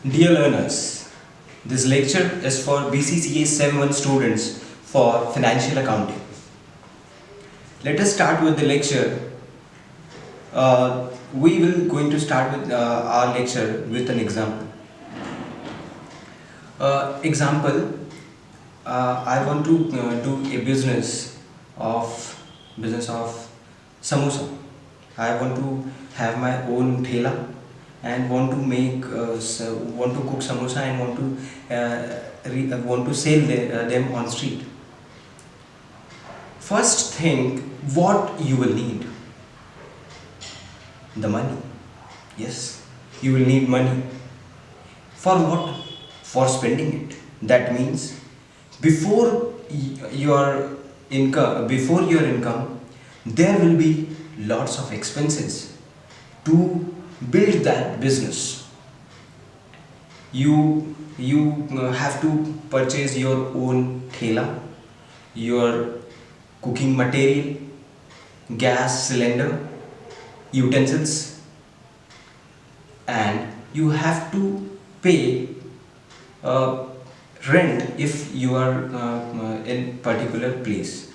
Dear learners, this lecture is for BCCA 7-1 students for financial accounting. Let us start with the lecture. We will going to start with our lecture with an example. I want to do a business of samosa. I want to have my own thela and want to want to cook samosa and want to sell them on street. First thing, what you will need? The money. Yes, you will need money. For what? For spending it. That means before your income, there will be lots of expenses to build that business. You have to purchase your own thela, your cooking material, gas cylinder, utensils, and you have to pay rent if you are in particular place.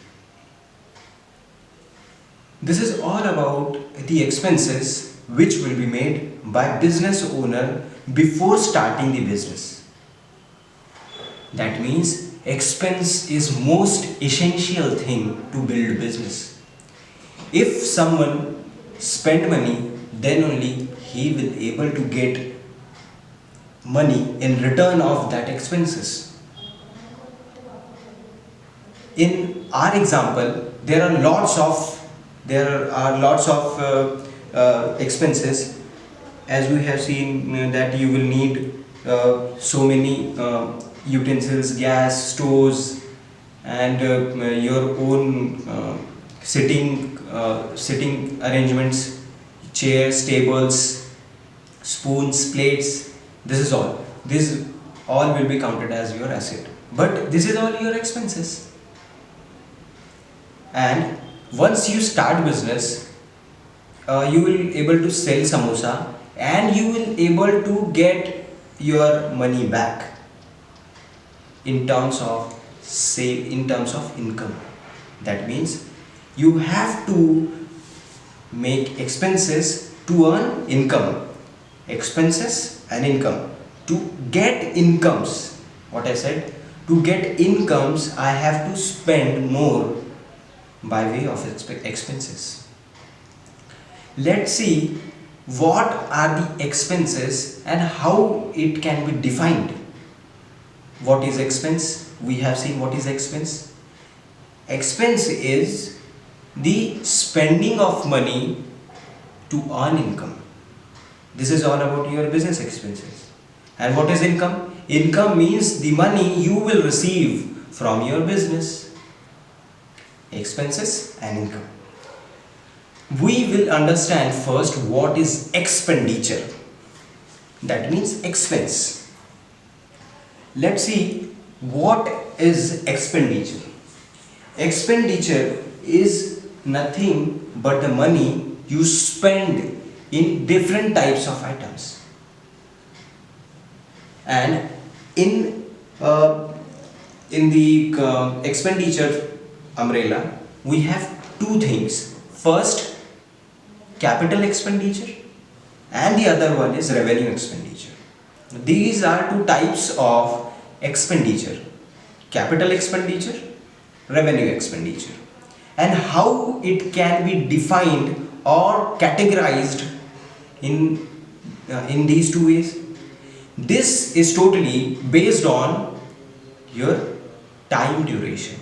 This is all about the expenses which will be made by business owner before starting the business. That means expense is most essential thing to build business. If someone spend money, then only he will able to get money in return of that expenses. In our example, there are lots of expenses, as we have seen that you will need so many utensils, gas, stoves, and your own sitting arrangements, chairs, tables, spoons, plates. This all will be counted as your asset, but this is all your expenses. And once you start business, you will able to sell samosa and you will able to get your money back in terms of income. That means you have to make expenses to earn income. Expenses and income. To get incomes, what I said, to get incomes I have to spend more by way of expenses. Let's see what are the expenses and how it can be defined. What is expense? We have seen what is expense. Expense is the spending of money to earn income. This is all about your business expenses. And what is income? Income means the money you will receive from your business. Expenses and income. We will understand first what is expenditure. That means expense. Let's see what is expenditure. Expenditure is nothing but the money you spend in different types of items. And in the expenditure umbrella, we have two things. First, capital expenditure, and the other one is revenue expenditure. These are two types of expenditure: capital expenditure, revenue expenditure. And how it can be defined or categorized in these two ways? This is totally based on your time duration.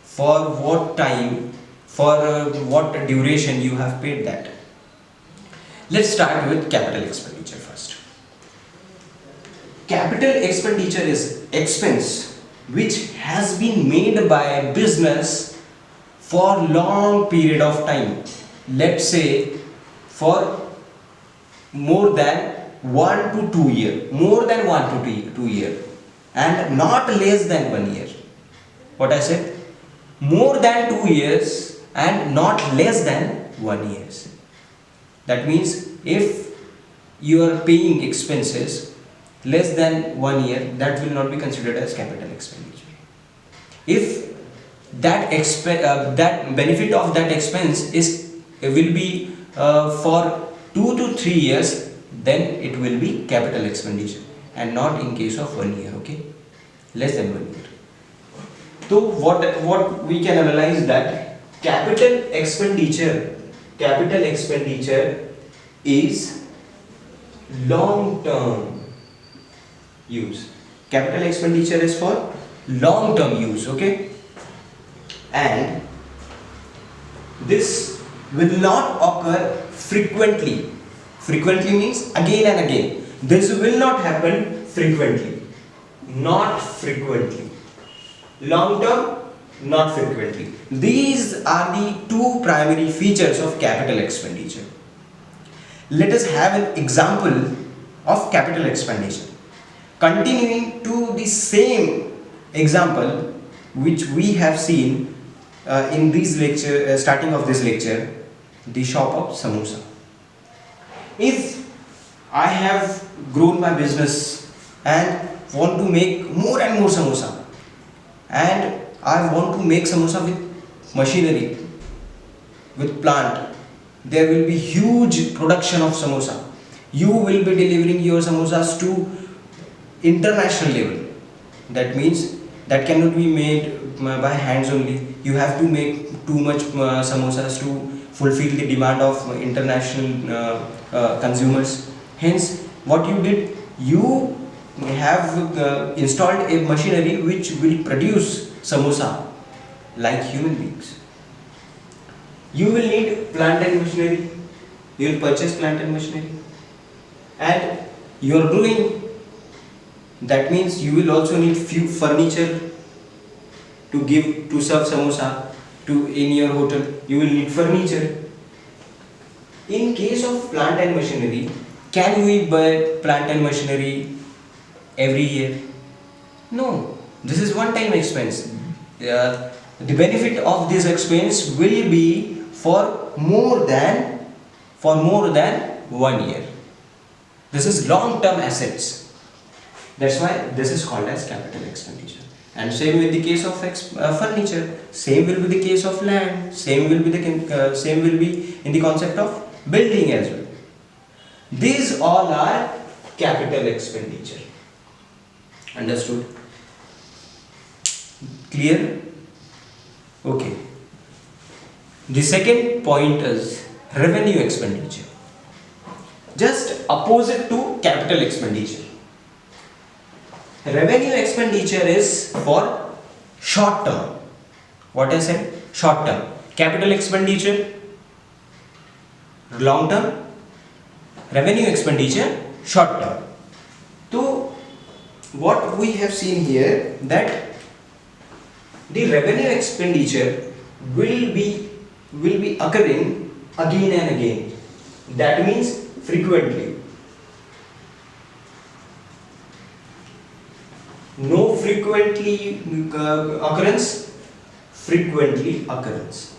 For what time, for what duration you have paid that. Let's start with capital expenditure first. Capital expenditure is expense which has been made by business for long period of time. Let's say for more than 1 to 2 years, more than 1 to 2 years, and not less than 1 year. What I said? More than 2 years and not less than 1 year. That means if you are paying expenses less than 1 year, that will not be considered as capital expenditure. If that benefit of that expense is will be for 2 to 3 years, then it will be capital expenditure, and not in case of 1 year. Okay, less than 1 year. So what we can analyze that capital expenditure is long term use. Capital expenditure is for long term use. Okay, and this will not occur frequently. Frequently means again and again. This will not happen frequently. Not frequently. Long term, not frequently. These are the two primary features of capital expenditure. Let us have an example of capital expenditure. Continuing to the same example which we have seen in this lecture, starting of this lecture, the shop of samosa. If I have grown my business and want to make more and more samosa, and I want to make samosa with machinery, with plant, there will be huge production of samosa. You will be delivering your samosas to international level. That means that cannot be made by hands only. You have to make too much samosas to fulfill the demand of international consumers. Hence, what you did, you have installed a machinery which will produce samosa like human beings. You will need plant and machinery. You will purchase plant and machinery, and you are doing. That means you will also need few furniture to serve samosa to in your hotel. You will need furniture. In case of plant and machinery, can we buy plant and machinery every year? No, this is one time expense. The benefit of this expense will be for more than 1 year. This is long term assets. That's why this is called as capital expenditure. And same with the case of furniture. Same will be the case of land. Same will be in the concept of building as well. These all are capital expenditure. Understood? Clear? Okay. The second point is revenue expenditure. Just opposite to capital expenditure. Revenue expenditure is for short term. What I said? Short term. Capital expenditure, long term. Revenue expenditure, short term. So what we have seen here, that the revenue expenditure will be occurring again and again. That means frequently. No frequently occurrence, frequently occurrence.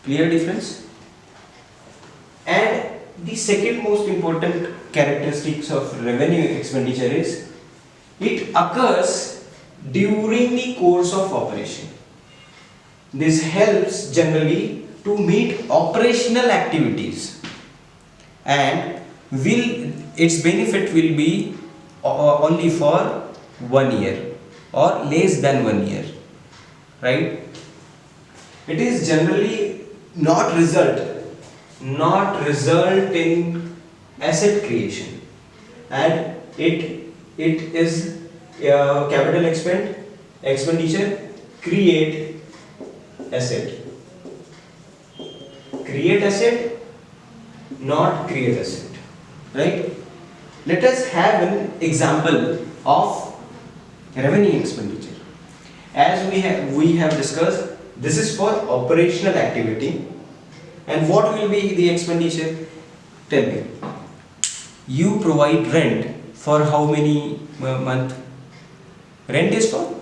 Clear difference? And the second most important characteristics of revenue expenditure is it occurs during the course of operation. This helps generally to meet operational activities, and its benefit will be only for 1 year or less than 1 year, right? It is generally not result in asset creation, and it is capital expenditure create asset, not create asset, right? Let us have an example of revenue expenditure. As we have discussed, this is for operational activity. And what will be the expenditure? Tell me. You provide rent for how many month? Rent is for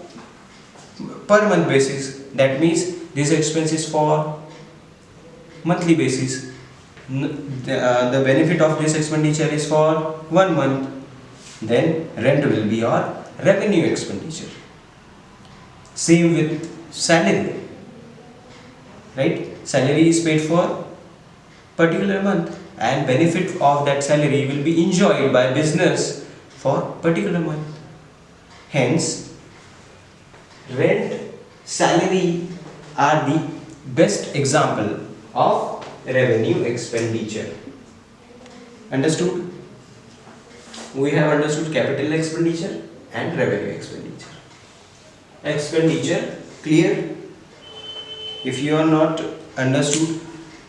per month basis. That means this expense is for monthly basis. The benefit of this expenditure is for 1 month. Then rent will be your revenue expenditure. Same with salary, right? Salary is paid for particular month and benefit of that salary will be enjoyed by business for particular month. Hence, rent, salary are the best example of revenue expenditure. Understood? We have understood capital expenditure and revenue expenditure. Expenditure clear? If you are not understood,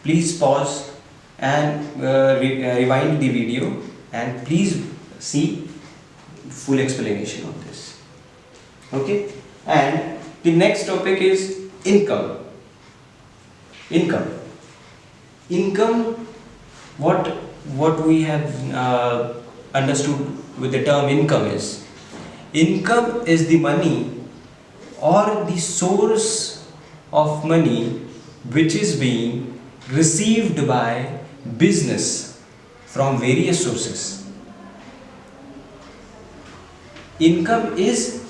please pause and rewind the video and please see full explanation of this. Okay? And the next topic is income. Income, what we have understood with the term income is the money or the source of money which is being received by business from various sources. Income is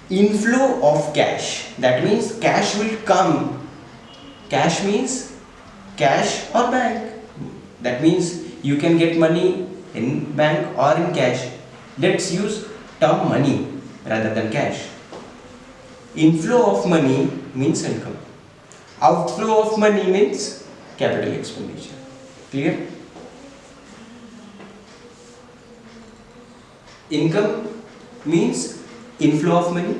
inflow of cash. That means cash will come. Cash means cash or bank. That means you can get money in bank or in cash. Let's use term money rather than cash. Inflow of money means income. Outflow of money means capital expenditure. Clear? Income means inflow of money.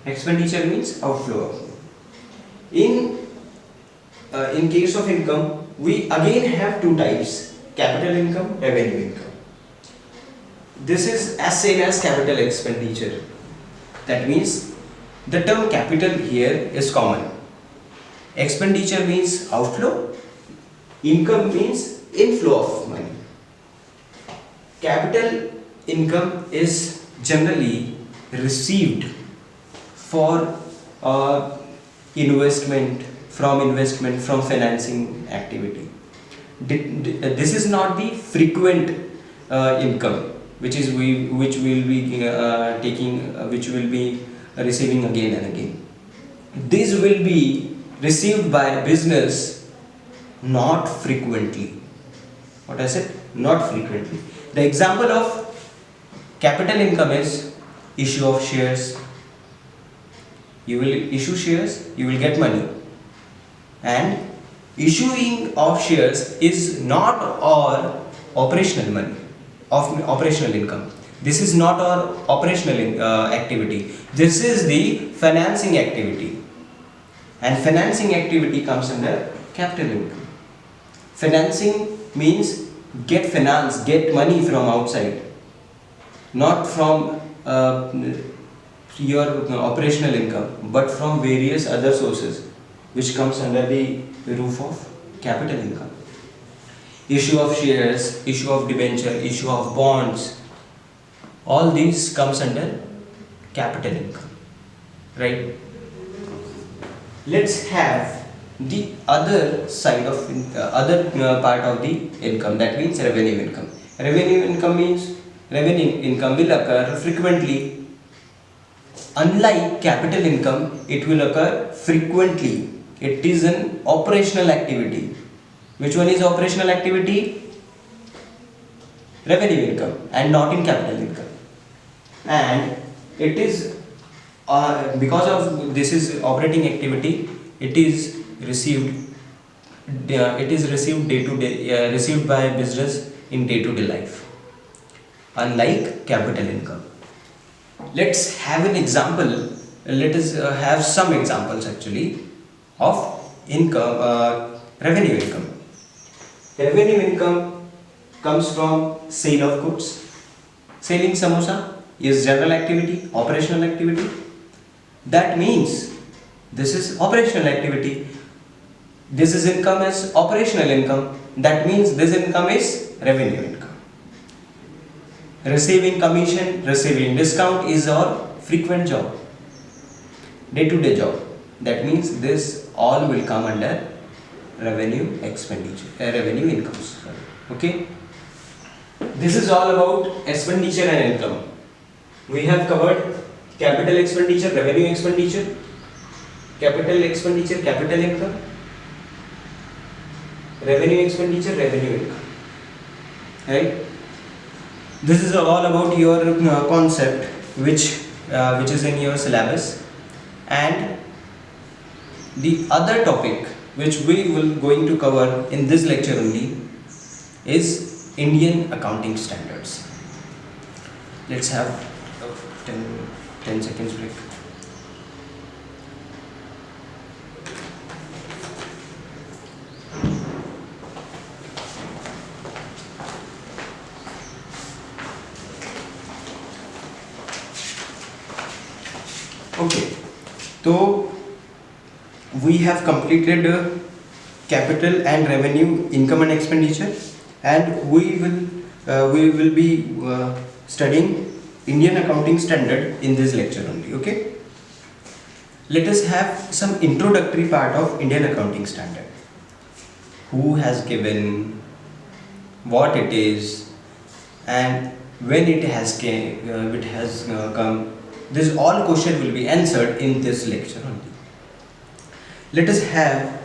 Expenditure means outflow of money. In case of income, we again have two types: capital income, revenue income. This is as same as capital expenditure. That means the term capital here is common. Expenditure means outflow, income means inflow of money. Capital income is generally received for investment from financing activity. This is not the frequent income which will be receiving again and again. This will be received by business not frequently. What I said? Not frequently. The example of capital income is issue of shares. You will issue shares, you will get money. And issuing of shares is not our operational money, of operational income. This is not our operational activity. This is the financing activity. And financing activity comes under capital income. Financing means get finance, get money from outside, not from your operational income, but from various other sources which comes under the roof of capital income. Issue of shares, issue of debenture, issue of bonds, all these comes under capital income, right? Let's have the other side of other part of the income, that means revenue income. Revenue income means revenue income will occur frequently. Unlike capital income, it will occur frequently. It is an operational activity. Which one is operational activity? Revenue income, and not in capital income. And it is because of this is operating activity, it is received day to day, received by business in day-to-day life, unlike capital income. Let's have an example. Let us have some examples actually of income, revenue income. Revenue income comes from sale of goods. Selling samosa is general activity, operational activity. That means this is operational activity. This is income as operational income. That means this income is revenue income. Receiving commission, receiving discount is our frequent job, day-to-day job. That means this all will come under revenue expenditure, revenue incomes. Okay. This is all about expenditure and income. We have covered capital expenditure, revenue expenditure, capital expenditure, capital income, revenue expenditure, revenue income. Right? This is all about your concept which is in your syllabus, and the other topic which we will going to cover in this lecture only is Indian accounting standards. Let's have a 10 seconds break. Okay, so we have completed capital and revenue, income and expenditure, and we will be studying Indian accounting standard in this lecture only. Okay, let us have some introductory part of Indian accounting standard. Who has given, what it is, and when it has come. This all question will be answered in this lecture only. Let us have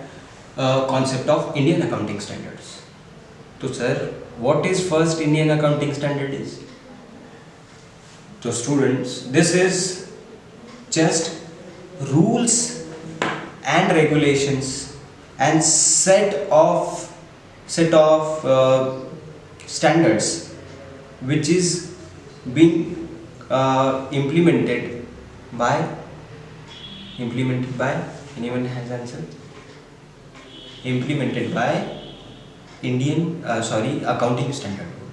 a concept of Indian accounting standards. So sir, what is first Indian accounting standard is? So students, this is just rules and regulations and set of standards which is being implemented by anyone has answer? Implemented by Indian accounting standard board.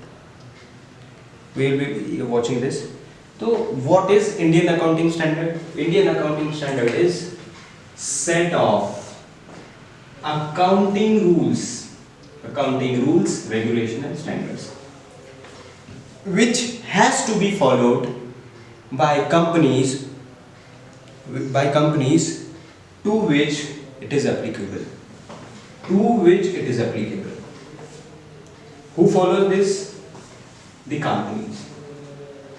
We will be watching this. So what is Indian accounting standard? Indian accounting standard is set of accounting rules, regulation and standards which has to be followed by companies to which it is applicable. Who follows this? The companies.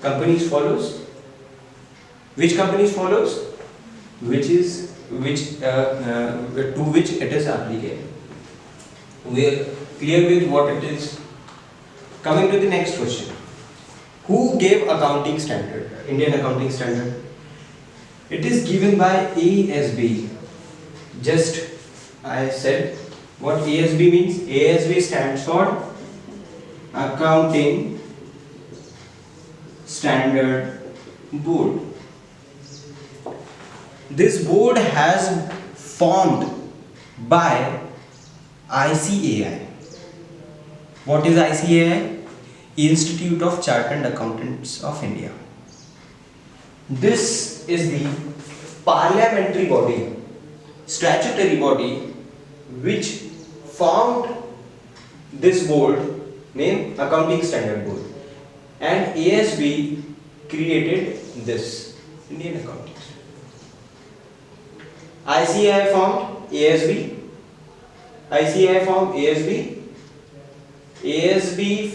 Companies follows. Which companies follows? To which it is applicable. We are clear with what it is. Coming to the next question. Who gave accounting standard? Indian accounting standard. It is given by ASB. Just I said what ASB means. ASB stands for Accounting Standard Board. This board has formed by ICAI. What is ICAI? Institute of Chartered Accountants of India. This is the parliamentary body, statutory body which formed this board named Accounting Standard Board, and ASB created this Indian accounting standard. ICAI formed ASB. ASB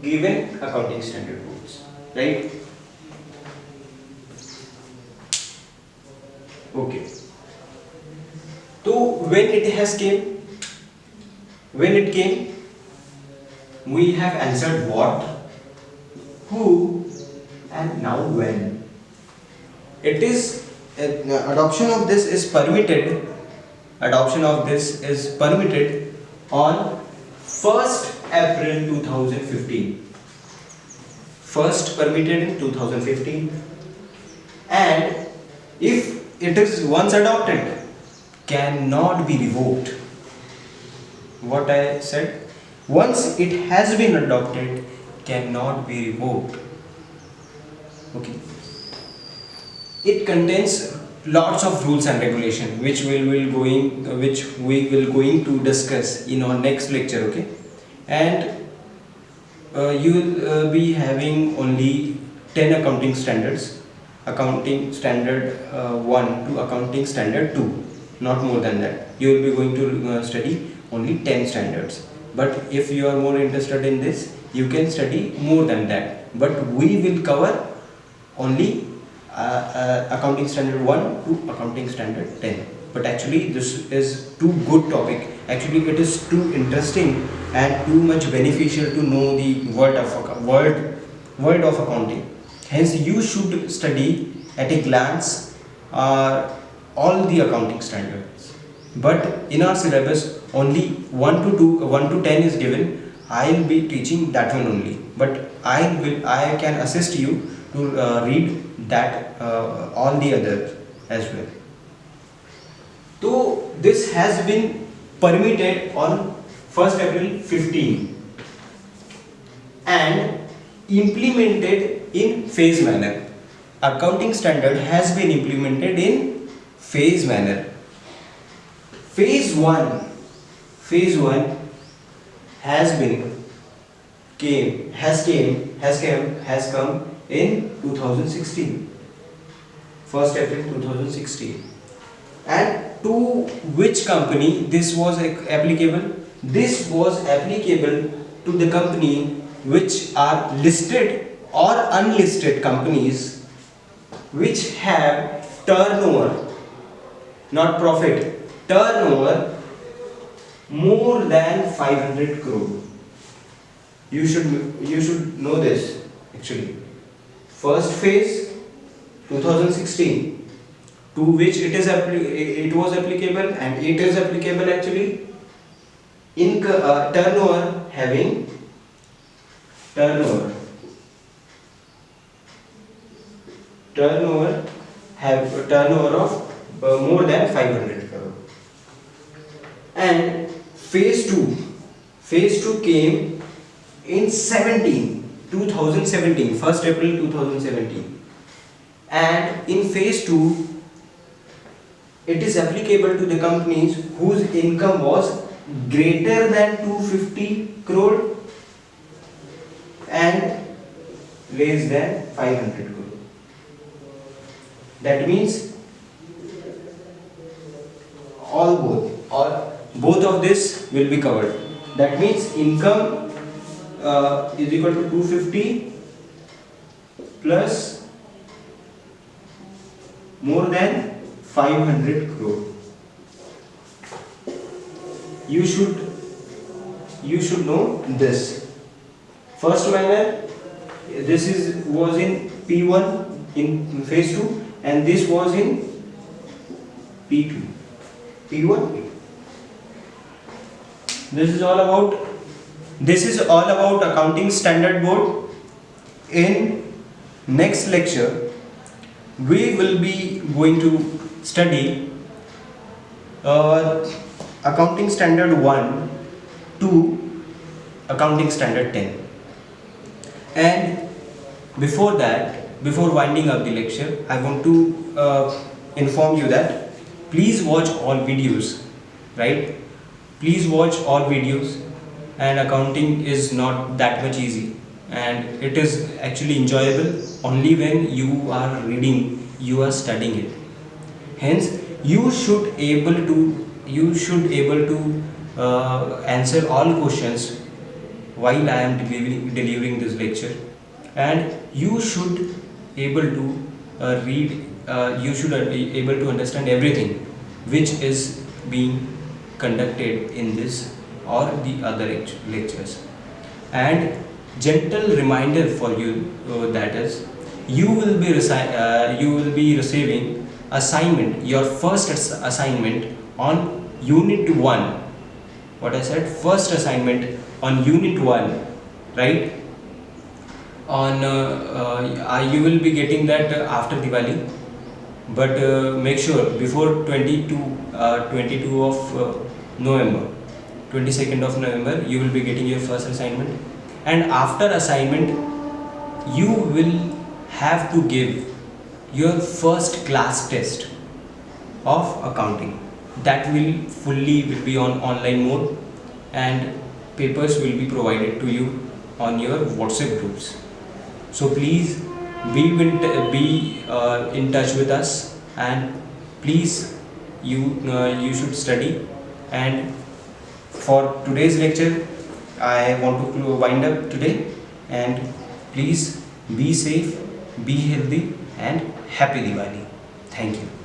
given accounting standard boards, right? Okay. So when it came, we have answered what, who, and now when. It is adoption of this is permitted. On 1st April 2015. First permitted in 2015, and if it is once adopted, cannot be revoked. What I said, once it has been adopted, cannot be revoked. Okay. It contains lots of rules and regulation which we will going to discuss in our next lecture. Okay, and you will be having only 10 accounting standards, accounting standard 1 to accounting standard 2, not more than that. You will be going to study only 10 standards, but if you are more interested in this, you can study more than that, but we will cover only accounting standard 1 to accounting standard 10. But actually this is too good topic, actually it is too interesting and too much beneficial to know the world of accounting. Hence you should study at a glance all the accounting standards. But in our syllabus only 1 to 10 is given. I will be teaching that one only, but I can assist you to read that all the others as well. So this has been permitted on 1st April 15 and implemented in phase manner. Accounting standard has been implemented in phase manner. Phase 1 has come in 2016, 1st April 2016. And to which company this was applicable? This was applicable to the company which are listed or unlisted companies which have turnover, not profit, turnover more than 500 crore. You should know this actually. First phase 2016, to which it was applicable, and it is applicable actually in turnover having turnover of more than 500 crore. And phase 2 came in 2017, 1st April 2017, and in phase 2 it is applicable to the companies whose income was greater than 250 crore and less than 500 crore. That means both of this will be covered. That means income is equal to 250 plus more than 500 crore. You should know this. First manner, this was in P1 in phase 2, and this was in P2. P1. This is all about accounting standard board. In next lecture we will be going to study accounting standard 1 to accounting standard 10. And before winding up the lecture, I want to inform you that please watch all videos, right? Please watch all videos, and accounting is not that much easy, and it is actually enjoyable only when you are reading, you are studying it. Hence you should able to answer all questions while I am delivering this lecture, and you should able to read, you should be able to understand everything which is being conducted in this or the other lectures. And gentle reminder for you, that is, you will be receiving assignment, your first assignment on unit 1. What I said, first assignment on unit 1, right? On you will be getting that after Diwali, but make sure before 22 of November, 22nd of November, you will be getting your first assignment. And after assignment you will have to give your first class test of accounting. That will be on online mode, and papers will be provided to you on your WhatsApp groups. So please be in touch with us, and please you should study. And for today's lecture I want to wind up today, and please be safe, be healthy, and happy Diwali. Thank you.